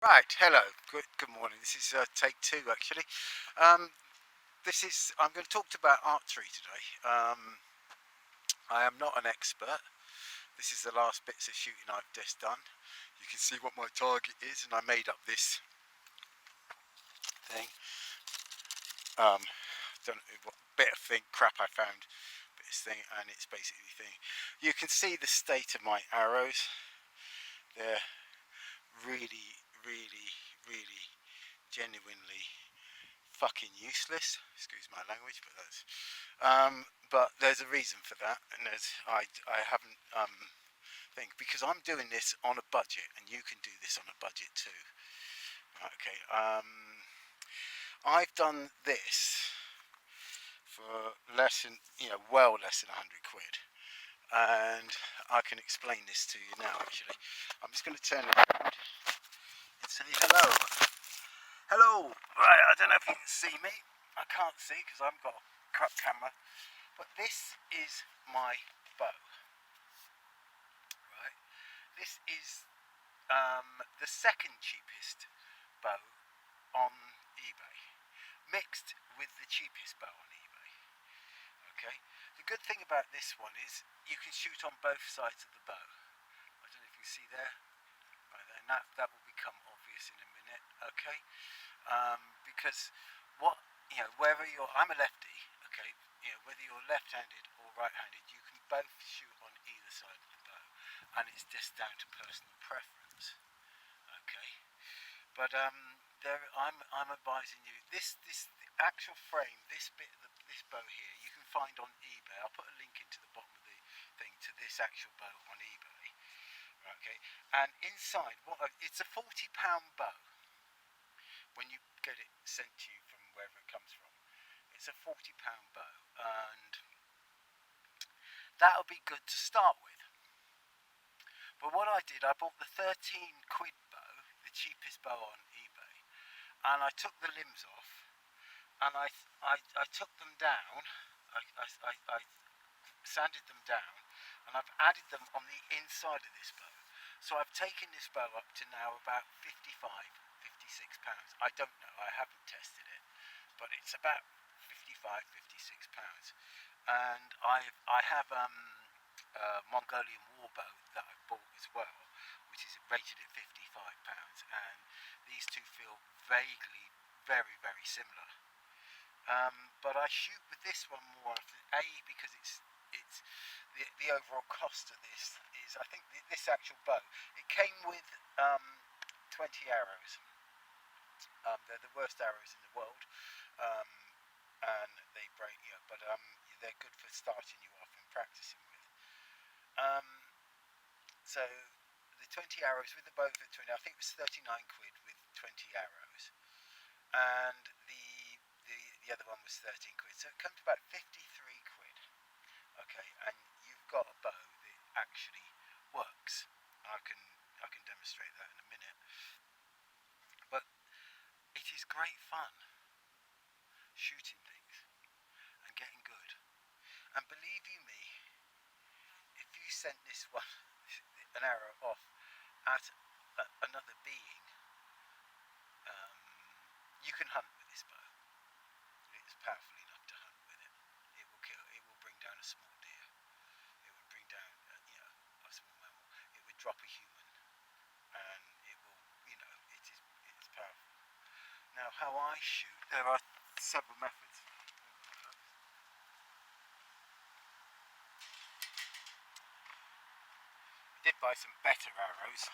Right, hello, good morning. This is take two actually. Um, I'm going to talk about archery today. I am not an expert. This is the last bits of shooting I've just done. You can see what my target is, and I made up this thing. Don't know what bit of crap I found, but this thing, and it's basically the thing. You can see the state of my arrows. They're really, really, really, genuinely fucking useless. Excuse my language, but but there's a reason for that, and I haven't think because I'm doing this on a budget, and you can do this on a budget too. Okay. I've done this for less than well less than 100 quid, and I can explain this to you now. Actually, I'm just going to turn it around and say hello. Hello. Right. I don't know if you can see me. I can't see because I've got a crap camera. But this is my bow, right? This is the second cheapest bow on eBay, mixed with the cheapest bow on eBay. Okay. The good thing about this one is you can shoot on both sides of the bow. I don't know if you see there. Right there, and that will become obvious in a minute. Okay. Because whether I'm a lefty. Okay. Whether you're left-handed or right-handed, you can both shoot on either side of the bow, and it's just down to personal preference. Okay. But I'm advising you this the actual frame, this bit of this bow here, you can find on eBay. I'll put a link into the bottom of the thing to this actual bow on eBay. Okay, and inside, it's a £40 bow when you get it sent to you from wherever it comes from. It's a £40 bow, and that'll be good to start with. But what I did, I bought the 13 quid bow, the cheapest bow on eBay, and I took the limbs off, and I took them down. I sanded them down, and I've added them on the inside of this bow. So I've taken this bow up to now about 56 pounds. I don't know, I haven't tested it, but it's about 56 pounds. And I have Mongolian war bow that I bought as well, which is rated at £55, and these two feel vaguely very, very similar. But I shoot with this one more often, because it's the overall cost of this is, I think this actual bow, it came with 20 arrows. They're the worst arrows in the world, and they break you, but they're good for starting you off and practicing with. So the 20 arrows with the bow for 20, I think it was 39 quid with 20 arrows, and the other one was 13 quid. So it comes to about 53 quid. Okay, and you've got a bow that actually works. I can demonstrate that in a minute. But it is great fun shooting things and getting good. And believe you me, if you sent this one an arrow off at another being, you can hunt with this bow. It's powerful enough to hunt with it. It will kill. It will bring down a small deer. It would bring down a small mammal. It would drop a human, and it will. It's powerful. Now, how I shoot, there are several methods. I did buy some better arrows.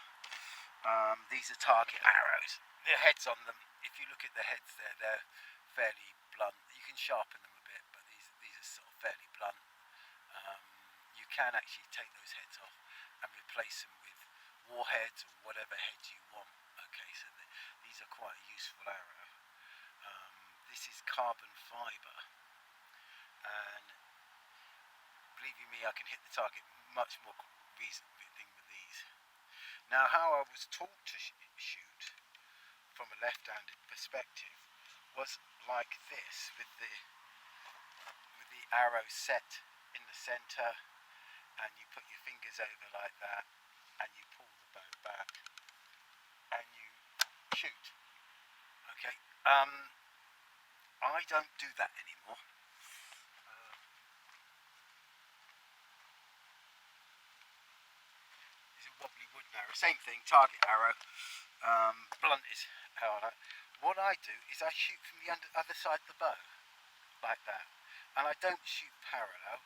These are target arrows. The heads on them, if you look at the heads there, they're fairly blunt. You can sharpen them a bit, but these are sort of fairly blunt. You can actually take those heads off and replace them with warheads or whatever heads you want. Okay, so these are quite a useful arrow. This is carbon fibre, and believe you me, I can hit the target much more reasonably with these. Now, how I was taught to shoot from a left-handed perspective was like this, with the arrow set in the centre, and you put your fingers over like that, and you pull the bow back, and you shoot. Okay, I don't do that anymore. It's a wobbly wooden arrow. Same thing, target arrow. Blunt is how what I do is I shoot from the other side of the bow, like that. And I don't shoot parallel.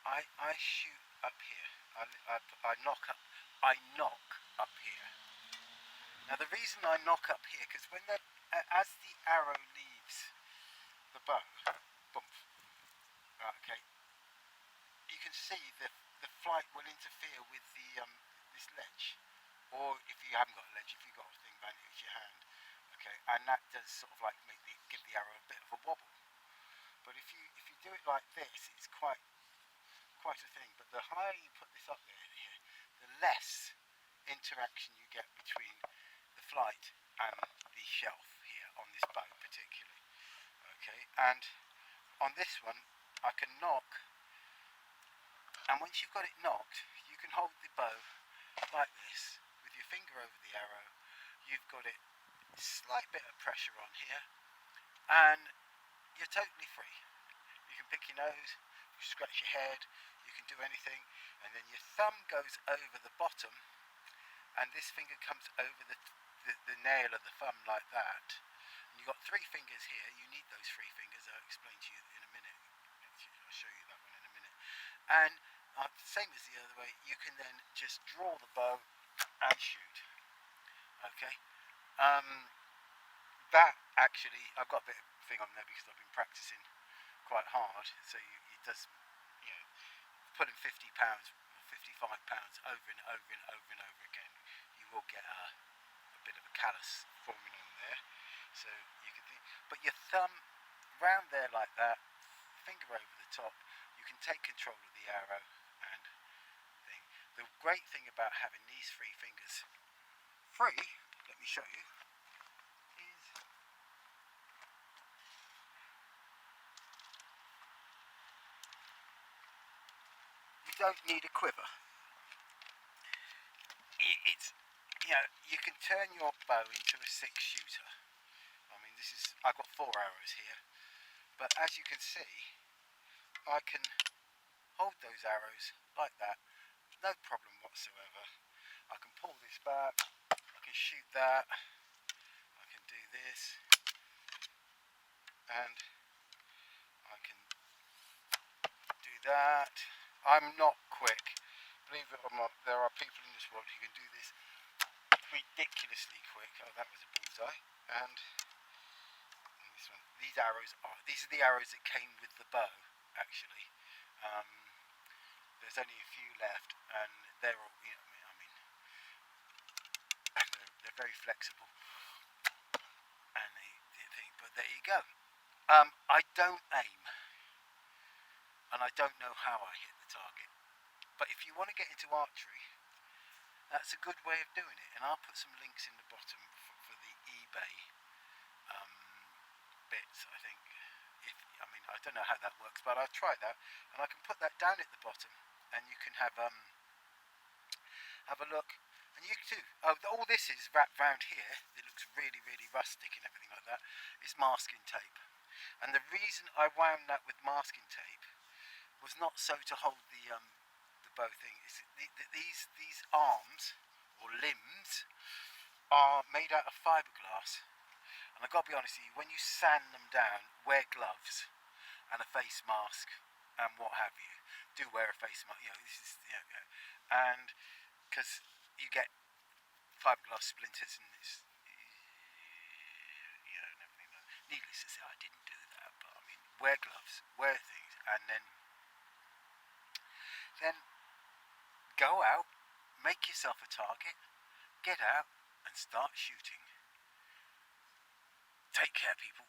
I shoot up here. I knock up. I knock up here. Now the reason I knock up here, because when as the arrow leaves the bow, boom, okay, you can see the flight will interfere with the this ledge, or if you haven't got a ledge, if you've got a thing bang it with your hand, okay, and that does sort of like give the arrow a bit of a wobble. But if you do it like this, it's quite a thing. But the higher you put this up there here, the less interaction you get between the flight and the shelf here on this bow particularly. Okay, and on this one I can knock, and once you've got it knocked, you can hold the bow like this with your finger over the arrow. You've got it slight bit of pressure on here, and you're totally free. You can pick your nose, you scratch your head, you can do anything, and then your thumb goes over the bottom, and this finger comes over the nail of the thumb like that. And you've got 3 fingers here. You need those 3 fingers. I'll explain to you in a minute. I'll show you that one in a minute. And same as the other way, you can then just draw the bow and shoot. Okay. That actually, I've got a bit of thing on there because I've been practicing quite hard. So it does, you know, putting £50 or £55 over and over and over and over again, you will get a bit of a callus forming on there. So you can think, but your thumb round there like that, finger over the top, you can take control of the arrow and thing. The great thing about having these 3 fingers free, let me show you, is you don't need a quiver. It's, you know, you can turn your bow into a 6 shooter. I mean, I've got 4 arrows here, but as you can see, I can hold those arrows like that, no problem whatsoever. I can pull this back, I can shoot that, I can do this, and I can do that. I'm not quick, believe it or not. There are people in this world who can do this ridiculously quick. Oh, that was a bullseye. And this one. These are the arrows that came with the bow, actually. There's only a few left, and they're all, you know, I mean, they're very flexible, and they think. But there you go. I don't aim, and I don't know how I hit the target. But if you want to get into archery, that's a good way of doing it. And I'll put some links in the bottom for the eBay bits, I think. I don't know how that works, but I'll try that, and I can put that down at the bottom, and you can have a look. And you too. All this is wrapped round here. It looks really, really rustic and everything like that. Is masking tape, and the reason I wound that with masking tape was not so to hold the bow thing. Is these arms or limbs are made out of fiberglass, and I've got to be honest with you, when you sand them down, wear gloves and a face mask and what have you. Do wear a face mask, you know. This is, and because you get fiberglass splinters and this, you know, and everything. Needless to say, I didn't do that, but I mean, wear gloves, wear things, and then go out, make yourself a target, get out, and start shooting. Take care, people.